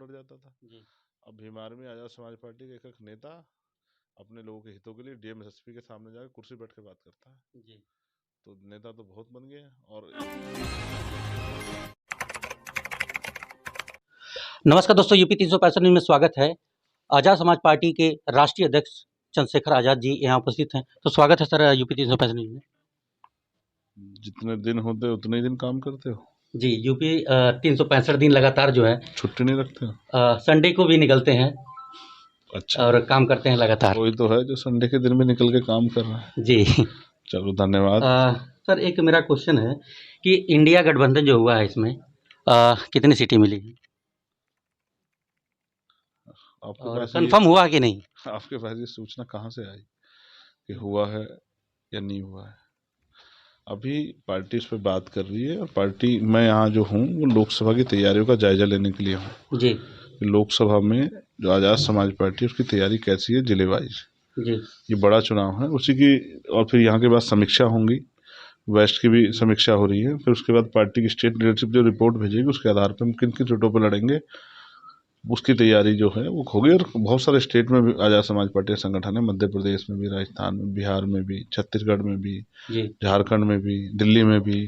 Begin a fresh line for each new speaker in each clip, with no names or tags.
लड़ जाता था।
जी।
अब भीमार में आज़ाद समाज पार्टी का एक नेता अपने लोगों के हितों के लिए डीएम एसएसपी के सामने जाकर कुर्सी बैठ के बात करता है।
जी।
तो नेता तो बहुत बन गए हैं। और
नमस्कार दोस्तों, यूपी 365 न्यूज़ में स्वागत है। आज़ाद समाज पार्टी के राष्ट्रीय अध्यक्ष चंद्रशेखर आज़ाद जी यहाँ उपस्थित हैं। तो स्वागत है सर यूपी 365 न्यूज़ में।
जितने दिन होते उतने ही दिन काम करते हो,
जी, यूपी 365 दिन लगातार जो है
छुट्टी नहीं रखते हो।
संडे को भी निकलते हैं
अच्छा,
और काम करते हैं लगातार।
कोई तो है जो संडे के दिन में निकल के काम कर रहा है।
जी।
चलो धन्यवाद।
सर एक मेरा क्वेश्चन है कि इंडिया गठबंधन जो हुआ है इसमें कितनी सीटें मिली
आपके
और
पास ये
कंफर्म हुआ कि नहीं?
आपके पास ये सूचना कहाँ से आई कि
हम्म।
हुआ है या नहीं हुआ है? अभी पार्टी इस पर बात कर रही है और पार्टी, मैं यहाँ जो हूँ वो लोकसभा की तैयारियों का जायजा लेने के लिए हूँ
जी।
कि लोकसभा में जो आज़ाद समाज पार्टी उसकी तैयारी कैसी है जिले वाइज।
जी।
ये बड़ा चुनाव है उसी की, और फिर यहाँ के बाद समीक्षा होंगी, वेस्ट की भी समीक्षा हो रही है। फिर उसके बाद पार्टी की स्टेट लीडरशिप जो रिपोर्ट भेजेगी उसके आधार पर हम किन किन सीटों पर लड़ेंगे उसकी तैयारी जो है वो होगी। और बहुत सारे स्टेट में भी आज़ाद समाज पार्टी संगठन है, मध्य प्रदेश में भी, राजस्थान में, बिहार में भी, छत्तीसगढ़ में भी,
जी।
झारखंड में भी, दिल्ली में भी,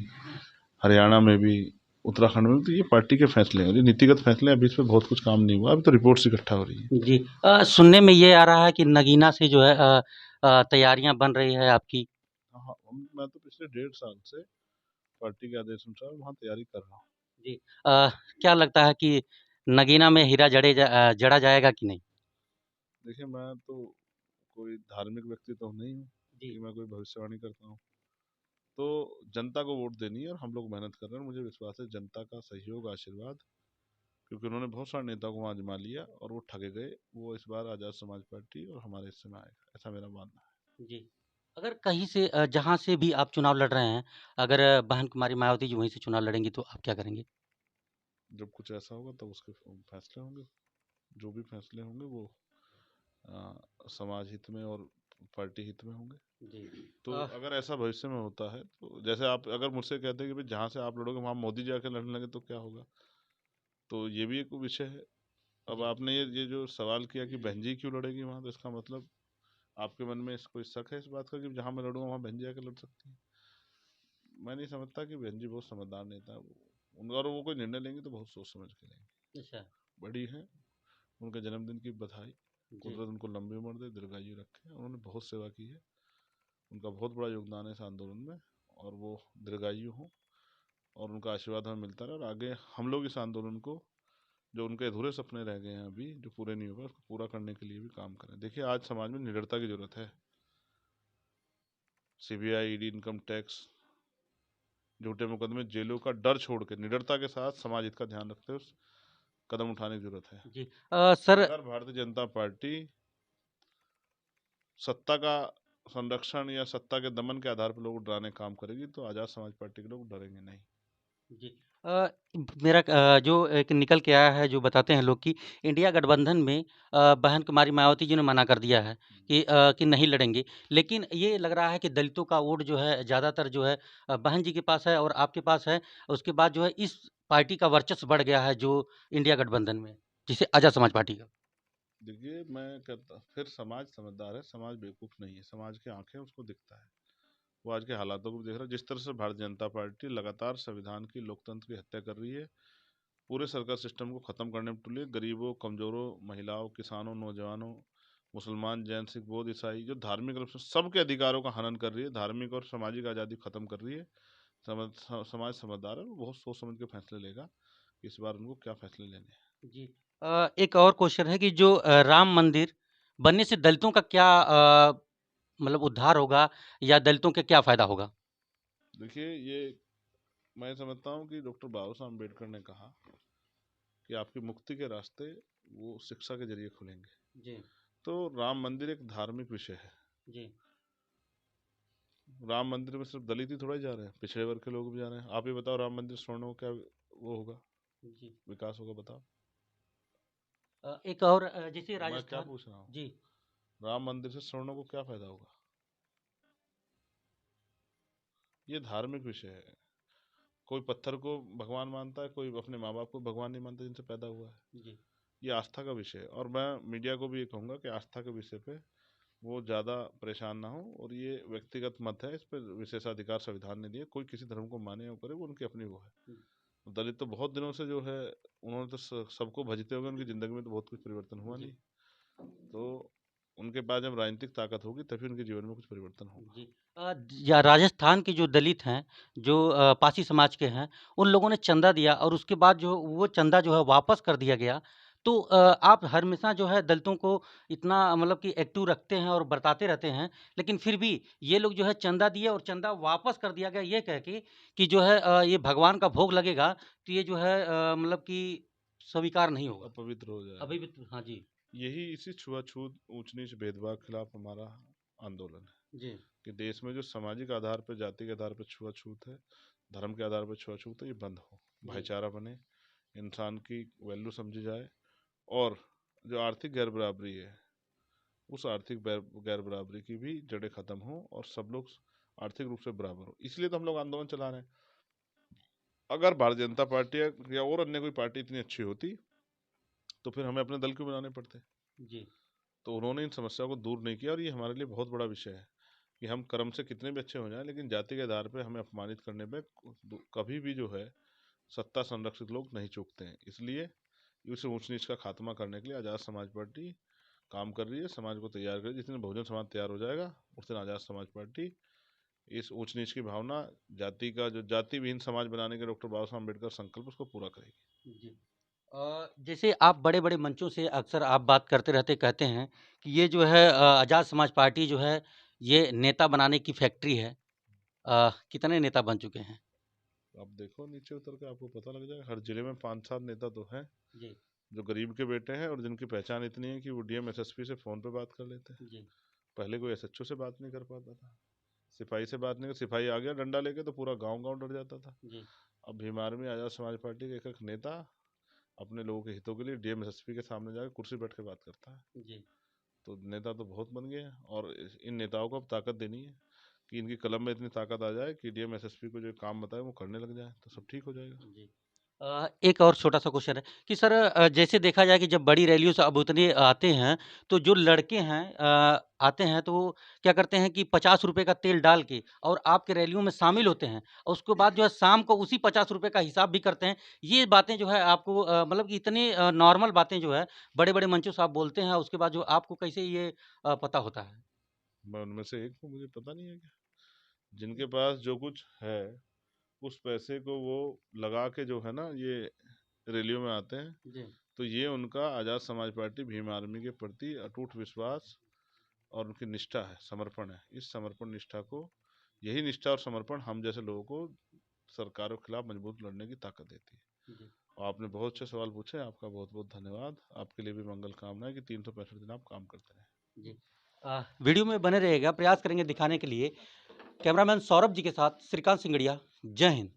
हरियाणा में भी, उत्तराखंड में भी। तो ये पार्टी के फैसले हैं, ये नीतिगत फैसले हैं। अभी इस पर बहुत कुछ काम नहीं हुआ, अभी तो रिपोर्ट्स इकट्ठा हो रही है।
जी। सुनने में ये आ रहा है कि नगीना से जो है तैयारियां बन रही है आपकी।
हाँ, मैं तो पिछले 1.5 साल से पार्टी के आदेश अनुसार वहाँ तैयारी कर रहा हूँ।
जी। क्या लगता है कि नगीना में हीरा जड़ा जाएगा कि नहीं?
देखिए, मैं तो कोई धार्मिक व्यक्ति तो नहीं हूँ
जी।
कि मैं कोई भविष्यवाणी करता हूँ। तो जनता को वोट देनी है और हम लोग मेहनत कर रहे हैं। मुझे विश्वास है जनता का सहयोग, आशीर्वाद, क्योंकि उन्होंने बहुत सारे नेताओं को वहाँ आजमा लिया और वो ठगे गए। वो इस बार आज़ाद समाज पार्टी और हमारे हिस्से में आएगा, ऐसा मेरा मानना है।
जी। अगर कहीं से जहाँ से भी आप चुनाव लड़ रहे हैं, अगर बहन कुमारी मायावती जी वहीं से चुनाव लड़ेंगी तो आप क्या करेंगे?
जब कुछ ऐसा होगा तब उसके फैसले होंगे। जो भी फैसले होंगे वो समाज हित में और पार्टी हित में होंगे।
जी।
तो अगर ऐसा भविष्य में होता है तो जैसे आप अगर मुझसे कहते हैं कि भाई जहाँ से आप लड़ोगे वहाँ मोदी जी आके लड़ने लगे तो क्या होगा, तो ये भी एक विषय है। अब
जी।
आपने ये जो सवाल किया कि बहन जी क्यों लड़ेगी वहाँ, तो इसका मतलब आपके मन में कोई शक है इस बात का कि जहाँ मैं लड़ूंगा वहाँ बहन जी आके लड़ सकती है? मैं नहीं समझता कि बहन जी बहुत समझदार नेता है। उनका और वो कोई निर्णय लेंगे तो बहुत सोच समझ के लेंगे।
अच्छा।
बड़ी हैं, उनके जन्मदिन की बधाई।
जी।
कुदरत उनको लंबी उम्र दे, दीर्घायु रखे। उन्होंने बहुत सेवा की है, उनका बहुत बड़ा योगदान है इस आंदोलन में। और वो दीर्घायु हों और उनका आशीर्वाद हमें मिलता रहे। और आगे हम लोग इस आंदोलन को, जो उनके अधूरे सपने रह गए हैं अभी जो पूरे नहीं हुए, उसको पूरा करने के लिए भी काम करें। देखिए, आज समाज में निडरता की जरूरत है। सीबीआई, ईडी, इनकम टैक्स, झूठे मुकदमे, जेलों का डर छोड़ के निडरता के साथ समाज हित का ध्यान रखते हुए कदम उठाने की जरूरत है।
जी। सर।
अगर भारतीय जनता पार्टी सत्ता का संरक्षण या सत्ता के दमन के आधार पर लोग डराने का काम करेगी तो आज़ाद समाज पार्टी के लोग डरेंगे नहीं।
जी। अ, मेरा जो एक निकल के आया है जो बताते हैं लोग कि इंडिया गठबंधन में बहन कुमारी मायावती जी ने मना कर दिया है कि नहीं लड़ेंगे। लेकिन ये लग रहा है कि दलितों का वोट जो है ज़्यादातर जो है बहन जी के पास है और आपके पास है। उसके बाद जो है इस पार्टी का वर्चस्व बढ़ गया है जो इंडिया गठबंधन में, जिसे आज़ाद समाज पार्टी का।
देखिए, मैं कहता फिर समाज समझदार है, समाज बेवकूफ़ नहीं है। समाज की आंखें उसको दिखता है, वो आज के हालातों को भी देख रहा है। जिस तरह से भारतीय जनता पार्टी लगातार संविधान की, लोकतंत्र की हत्या कर रही है, पूरे सरकार सिस्टम को खत्म करने में तुली है। गरीबों, कमजोरों, महिलाओं, किसानों, नौजवानों, मुसलमान, जैन, सिख, बौद्ध, ईसाई, जो धार्मिक रूप से सबके अधिकारों का हनन कर रही है, धार्मिक और सामाजिक आज़ादी खत्म कर रही है। समाज समझदार है, वो बहुत सोच समझ के फैसले लेगा कि इस बार उनको क्या फैसले लेने हैं।
जी। एक और क्वेश्चन है कि जो राम मंदिर बनने से दलितों का क्या मतलब उद्धार होगा या दलितों के क्या फ़ायदा होगा?
देखिए, ये मैं समझता हूँ कि डॉक्टर बाबा साहब अम्बेडकर ने कहा कि आपकी मुक्ति के रास्ते वो शिक्षा के जरिए खुलेंगे।
जी।
तो राम मंदिर एक धार्मिक विषय है।
जी।
राम मंदिर में सिर्फ दलित ही थोड़ा ही जा रहे हैं, पिछड़े वर्ग के लोग भी जा रहे हैं। आप ये बताओ, राम मंदिर स्वर्ण को क्या वो होगा,
जी।
विकास होगा, बताओ।
एक और जैसे
मैं क्या
राजस्थान।
पूछ रहा हूँ,
जी।
राम मंदिर से स्वर्णों को क्या फायदा होगा? ये धार्मिक विषय है। कोई पत्थर को भगवान मानता है, कोई अपने माँ बाप को भगवान नहीं मानता जिनसे पैदा हुआ है।
जी।
ये आस्था का विषय है। और मैं मीडिया को भी ये कहूँगा कि आस्था के विषय पे वो ज़्यादा परेशान ना हो, और ये व्यक्तिगत मत है, इस पर विशेषाधिकार संविधान ने दिए, कोई किसी धर्म को माने या करे, वो उनकी अपनी वो है। दलित तो बहुत दिनों से जो है उन्होंने तो सबको भजते हुए उनकी ज़िंदगी में तो बहुत कुछ परिवर्तन हुआ नहीं, तो उनके बाद जब राजनीतिक ताकत होगी तभी उनके जीवन में कुछ परिवर्तन होगा।
जी। या राजस्थान के जो दलित हैं, जो पासी समाज के हैं, उन लोगों ने चंदा दिया और उसके बाद जो वो चंदा जो है वापस कर दिया गया। तो आप हमेशा जो है दलितों को इतना मतलब कि एक्टिव रखते हैं और बरताते रहते हैं, लेकिन फिर भी ये लोग जो है चंदा दिए और चंदा वापस कर दिया गया ये कह के कि जो है ये भगवान का भोग लगेगा, तो ये जो है मतलब कि स्वीकार नहीं होगा।
अपवित्र हो जाएगा।
अभी भी हाँ जी।
यही इसी छुआछूत ऊंच नीच भेदभाव के खिलाफ हमारा आंदोलन है
जी।
कि देश में जो सामाजिक आधार पर, जाति के आधार पर छुआछूत है, धर्म के आधार पर छुआछूत है, ये बंद हो, भाईचारा बने, इंसान की वैल्यू समझी जाए, और जो आर्थिक गैर बराबरी है उस आर्थिक गैर बराबरी की भी जड़ें खत्म हो और सब लोग आर्थिक रूप से बराबर हो। इसलिए तो हम लोग आंदोलन चला रहे हैं। अगर भारतीय जनता पार्टी या और अन्य कोई पार्टी इतनी अच्छी होती तो फिर हमें अपने दल क्यों बनाने पड़ते
जी।
तो उन्होंने इन समस्याओं को दूर नहीं किया, और ये हमारे लिए बहुत बड़ा विषय है कि हम कर्म से कितने भी अच्छे हो जाएं, लेकिन जाति के आधार पर हमें अपमानित करने पे कभी भी जो है सत्ता संरक्षित लोग नहीं चूकते हैं। इसलिए इस ऊंच नीच का खात्मा करने के लिए आज़ाद समाज पार्टी काम कर रही है, समाज को तैयार कर रही है। जिस दिन बहुजन समाज तैयार हो जाएगा उस दिन आज़ाद समाज पार्टी इस ऊंच नीच की भावना, जाति का जो जाति विहीन समाज बनाने के डॉक्टर बाबा साहब अम्बेडकर संकल्प, उसको पूरा करेगी।
जी। जैसे आप बड़े-बड़े मंचों से अक्सर आप बात करते रहते, कहते हैं कि ये जो है आज़ाद समाज पार्टी जो है, ये नेता बनाने की फैक्ट्री है। कितने नेता बन चुके हैं?
आप देखो नीचे उतर के आपको पता लग जाएगा, हर जिले में 5-7 नेता तो हैं
जी।
जो गरीब के बेटे हैं और जिनकी पहचान इतनी है कि वो डीएम एसएसपी से फ़ोन पे बात कर लेते हैं।
जी।
पहले कोई एसएचओ से बात नहीं कर पाता था, सिपाही से बात नहीं, सिपाही आ गया डंडा लेके तो पूरा गांव डर जाता था।
जी।
अब भीमार में आज़ाद समाज पार्टी का एक नेता अपने लोगों के हितों के लिए डीएम एसएसपी के सामने जाकर कुर्सी बैठ के बात करता है।
जी।
तो नेता तो बहुत बन गए हैं, और इन नेताओं को अब ताकत देनी है कि इनकी कलम में इतनी ताकत आ जाए कि डीएम एसएसपी को जो काम बताए वो करने लग जाए, तो सब ठीक हो जाएगा।
जी। एक और छोटा-सा क्वेश्चन है कि सर जैसे देखा जाए कि जब बड़ी रैलियों से अब उतने आते हैं, तो जो लड़के हैं आते हैं तो वो क्या करते हैं कि ₹50 का तेल डाल के और आपके रैलियों में शामिल होते हैं और उसके बाद जो है शाम को उसी ₹50 का हिसाब भी करते हैं। ये बातें जो है आपको मतलब कि इतनी नॉर्मल बातें जो है बड़े-बड़े मंचों से आप बोलते हैं, उसके बाद जो आपको कैसे ये पता होता है?
मैं उनमें से एक हूँ, मुझे पता नहीं है क्या? जिनके पास जो कुछ है उस पैसे को वो लगा के जो है ना ये रैलियों में आते हैं,
जी।
तो ये उनका आज़ाद समाज पार्टी भीम आर्मी के प्रति अटूट विश्वास और उनकी निष्ठा है, समर्पण है। इस समर्पण निष्ठा को, यही निष्ठा और समर्पण हम जैसे लोगों को सरकारों के खिलाफ मजबूत लड़ने की ताकत देती है।
जी।
और आपने बहुत अच्छे सवाल पूछे, आपका बहुत बहुत धन्यवाद। आपके लिए भी मंगल कामना है कि 365 दिन आप काम करते रहें।
जी। वीडियो में बने रहिएगा, प्रयास करेंगे दिखाने के लिए। कैमरामैन सौरभ जी के साथ श्रीकांत सिंगड़िया। जय हिंद।